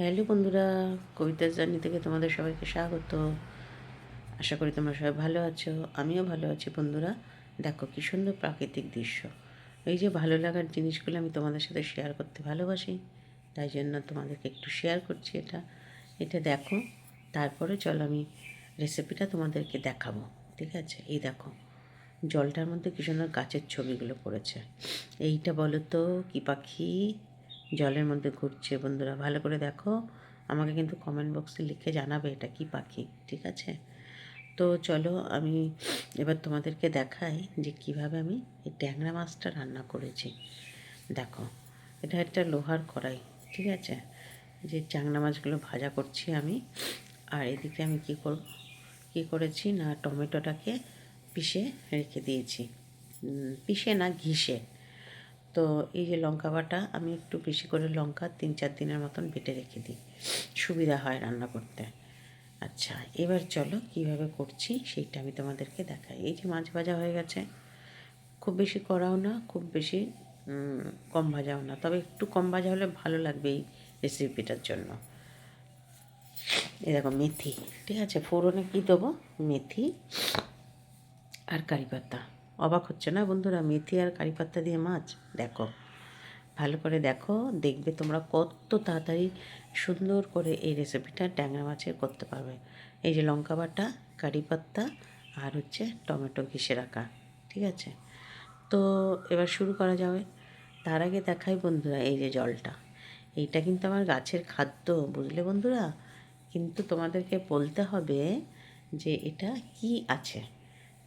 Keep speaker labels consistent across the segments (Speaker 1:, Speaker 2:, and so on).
Speaker 1: Hello বন্ধুরা, কবিতার journey থেকে তোমাদের সবাইকে স্বাগত। আশা করি তোমরা সবাই ভালো আছো। আমিও ভালো আছি বন্ধুরা। দেখো কী সুন্দর প্রাকৃতিক দৃশ্য। এই যে ভালো লাগার জিনিসগুলো আমি তোমাদের সাথে শেয়ার করতে ভালোবাসি, তাই জন্য তোমাদেরকে একটু শেয়ার করছি। এটা দেখো, তারপরে চলো আমি রেসিপিটা তোমাদেরকে দেখাবো। ঠিক আছে, এই দেখো জলটার মধ্যে কী সুন্দর গাছের ছবিগুলো পড়েছে। এইটা বলো তো কী পাখি জলের মধ্যে ঘুরছে? বন্ধুরা ভালো করে দেখো, আমাকে কিন্তু কমেন্ট বক্সে লিখে জানাবে এটা কি পাখি। ঠিক আছে, তো চলো আমি এবার তোমাদেরকে দেখাই যে কিভাবে আমি এই ট্যাংরা মাছটা রান্না করেছি। দেখো, এটা একটা লোহার কড়াই। ঠিক আছে, যে ট্যাংরা মাছগুলো ভাজা করছি আমি। আর এদিকে আমি কী করেছি না, টমেটোটাকে পিষে রেখে দিয়েছি। পিষে না, ঘিষে। তো এই যে লঙ্কা বাটা, আমি একটু বেশি করে লঙ্কা 3-4 দিনের মতন বেটে রেখে দিই, সুবিধা হয় রান্না করতে। আচ্ছা, এবার চলো কীভাবে করছি সেইটা আমি তোমাদেরকে দেখাই। এই যে মাছ ভাজা হয়ে গেছে, খুব বেশি কড়াও না, খুব বেশি কম ভাজাও না, তবে একটু কম ভাজা হলে ভালো লাগবে এই রেসিপিটার জন্য। এই দেখো মেথি। ঠিক আছে, ফোড়নে কী দেবো? মেথি আর কারি পাতা। অবাক হচ্ছে না বন্ধুরা, মেথি আর কারি পাতা দিয়ে মাছ? দেখো ভালো করে দেখো, দেখবে তোমরা কত তাড়াতাড়ি সুন্দর করে এই রেসিপিটা ট্যাংরা মাছের করতে পারবে। এই যে লঙ্কা বাটা, কারি পাতা আর হচ্ছে টমেটো ঘিষে রাখা। ঠিক আছে, তো এবার শুরু করা যাবে। তার আগে দেখাই বন্ধুরা, এই যে জলটা, এইটা কিন্তু আমার গাছের খাদ্য, বুঝলে বন্ধুরা। কিন্তু তোমাদেরকে বলতে হবে যে এটা কি আছে।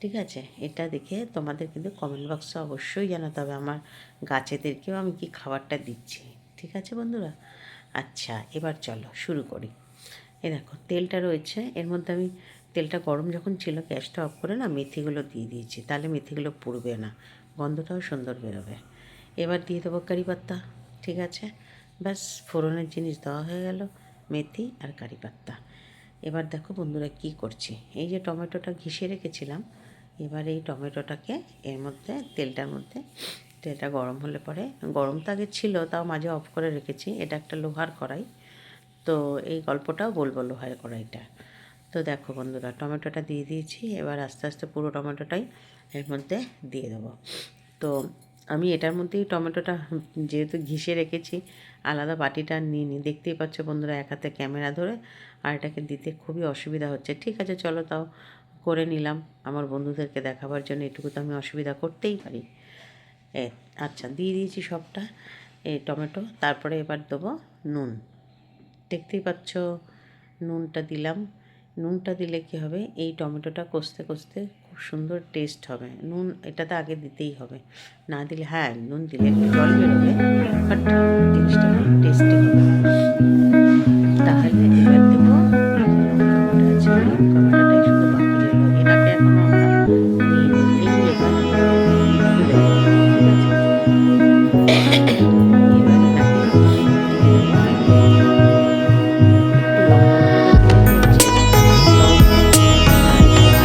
Speaker 1: ঠিক আছে, এটা দেখে তোমাদের কিন্তু কমেন্ট বক্সে অবশ্যই জানাতে হবে আমার গাছেদেরকেও আমি কি খাবারটা দিচ্ছি। ঠিক আছে বন্ধুরা, আচ্ছা এবার চলো শুরু করি। এ দেখো তেলটা রয়েছে এর মধ্যে। আমি তেলটা গরম যখন ছিল গ্যাসটা অফ করে না মেথিগুলো দিয়ে দিয়েছি, তাহলে মেথিগুলো পুড়বে না, গন্ধটাও সুন্দর বেরোবে। এবার দিয়ে দেবো কারি পাতা। ঠিক আছে, ব্যাস ফোড়নের জিনিস দেওয়া হয়ে গেল, মেথি আর কারি পাতা। এবার দেখো বন্ধুরা কী করছি, এই যে টমেটোটা ঘিষে রেখেছিলাম, এবার এই টমেটোটাকে এর মধ্যে তেলটা গরম হলে পরে, গরম তো আগে ছিল তাও মাঝে অফ করে রেখেছি, এটা একটা লোহার কড়াই, তো এই গল্পটাও বলবো লোহার কড়াইটা। তো দেখো বন্ধুরা টমেটোটা দিয়ে দিয়েছি, এবার আস্তে আস্তে পুরো টমেটোটাই এর মধ্যে দিয়ে দেবো। তো আমি এটার মধ্যেই টমেটোটা যেহেতু ঘিষে রেখেছি, আলাদা বাটিটা নিয়ে নিই। দেখতেই পাচ্ছ বন্ধুরা এক হাতে ক্যামেরা ধরে, আর এটাকে দিতে খুবই অসুবিধা হচ্ছে। ঠিক আছে চলো তাও করে নিলাম, আমার বন্ধুদেরকে দেখাবার জন্য এটুকু তো আমি অসুবিধা করতেই পারি। আচ্ছা দিয়ে দিয়েছি সবটা এই টমেটো। তারপরে এবার দেবো নুন। দেখতেই পাচ্ছ নুনটা দিলাম। নুনটা দিলে কী হবে, এই টমেটোটা কষতে কষতে খুব সুন্দর টেস্ট হবে। নুন এটাতে আগে দিতেই হবে, না দিলে, হ্যাঁ নুন দিলে একটু জল বেরোবে, বাট জিনিসটা খুব টেস্টি হবে। তাহলে এবার দেবো লঙ্কা বাটা। আছে লঙ্কা বাটাটাই শুধু বাকি রইল, এটাকে এখনও আমরা নিয়ে এই এবার তুলে নেব। ঠিক আছে, এবার এটাকে দিয়ে দেবো একটু লঙ্কা বাটাটা দিলে কি হচ্ছে, লবণ আর এই যে কারি পাতাটা একটু গরম গরম সুন্দর লাগবে। তোমরা কিন্তু অবশ্যই ট্রাই করবে।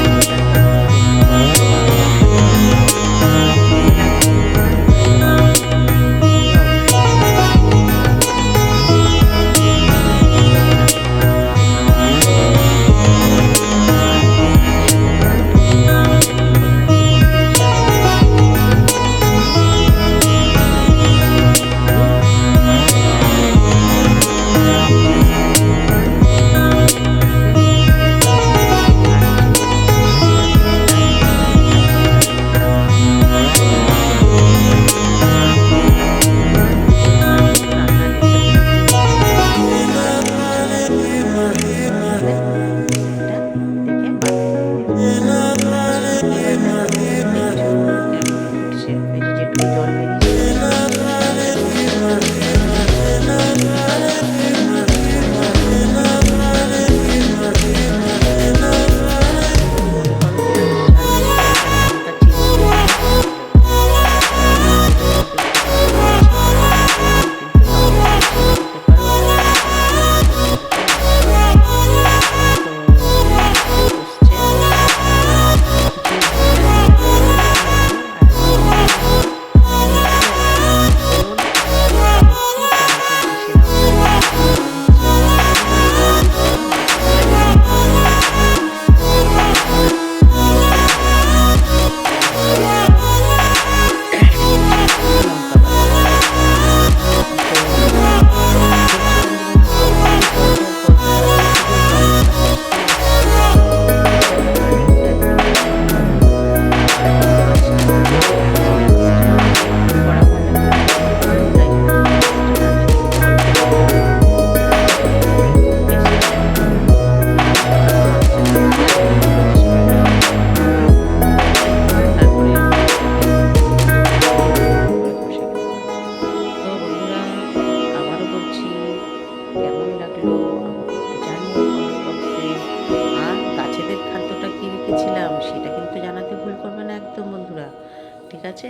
Speaker 1: আছে?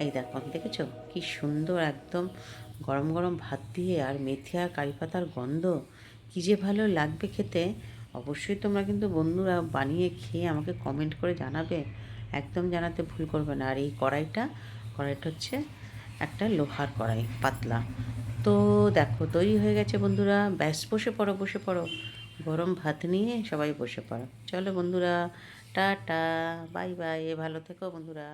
Speaker 1: এই দেখো দেখেছো কি সুন্দর একদম গরম গরম ভাত দিয়ে আর মেথি আর কারি পাতার গন্ধ, কী যে ভালো লাগবে খেতে। অবশ্যই তোমরা কিন্তু বন্ধুরা বানিয়ে খেয়ে আমাকে কমেন্ট করে জানাবে, একদম জানাতে ভুল করবে না। আর এই কড়াইটা হচ্ছে একটা লোহার কড়াই, পাতলা। তো দেখো তৈরি হয়ে গেছে বন্ধুরা, ব্যাস বসে পড়ো বসে পড়ো, গরম ভাত নিয়ে সবাই বসে পড়ো। চলো বন্ধুরা, টাটা, বাই বাই, ভালো থেকো বন্ধুরা।